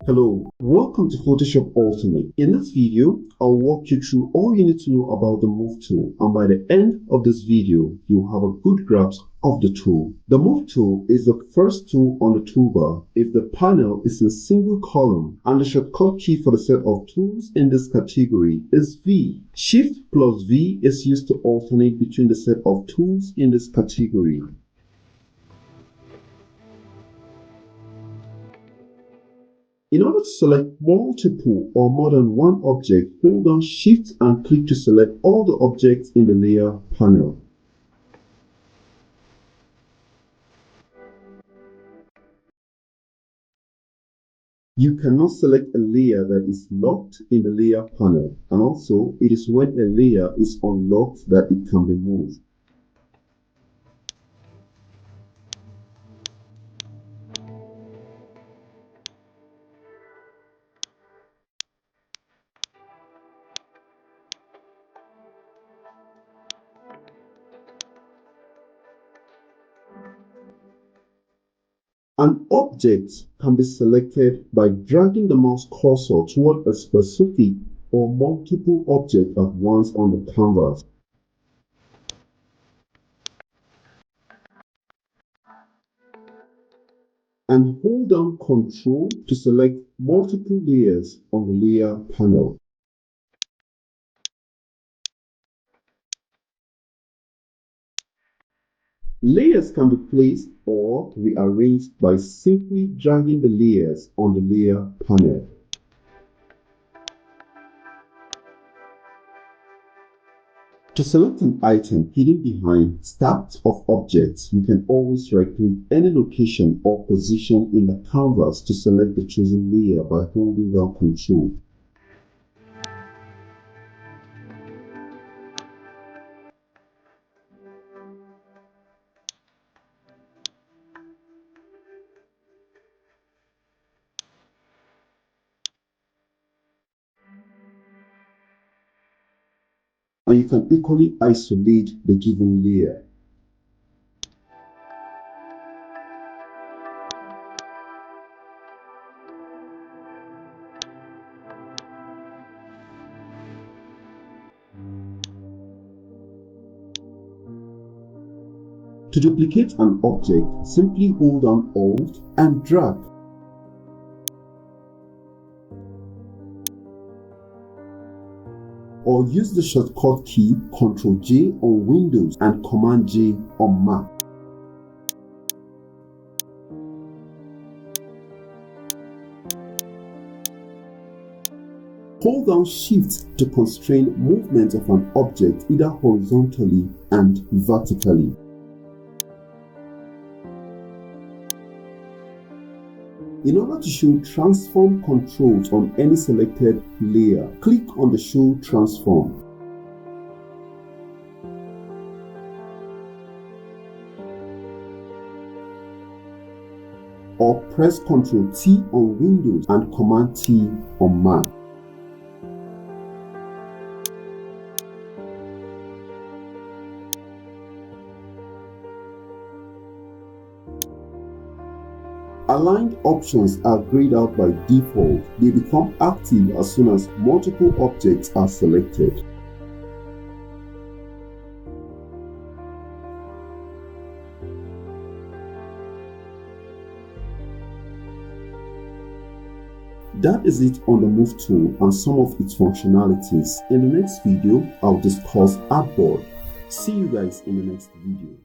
Hello, welcome to Photoshop Ultimate. In this video, I'll walk you through all you need to know about the Move tool, and by the end of this video, you'll have a good grasp of the tool. The Move tool is the first tool on the toolbar if the panel is in single column, and the shortcut key for the set of tools in this category is V. Shift plus V is used to alternate between the set of tools in this category. In order to select multiple or more than one object, hold down Shift and click to select all the objects in the layer panel. You cannot select a layer that is locked in the layer panel, and also it is when a layer is unlocked that it can be moved. An object can be selected by dragging the mouse cursor toward a specific or multiple objects at once on the canvas. And hold down Ctrl to select multiple layers on the layer panel. Layers can be placed or rearranged by simply dragging the layers on the layer panel. To select an item hidden behind stacks of objects, you can always right-click any location or position in the canvas to select the chosen layer by holding down Ctrl. And you can equally isolate the given layer. To duplicate an object, simply hold down Alt and drag. Or use the shortcut key Ctrl-J on Windows and Command-J on Mac. Hold down Shift to constrain movement of an object either horizontally and vertically. In order to show transform controls on any selected layer, click on the Show Transform. Or press Ctrl-T on Windows and Command-T on Mac. Aligned options are grayed out by default. They become active as soon as multiple objects are selected. That is it on the Move tool and some of its functionalities. In the next video, I'll discuss Artboard. See you guys in the next video.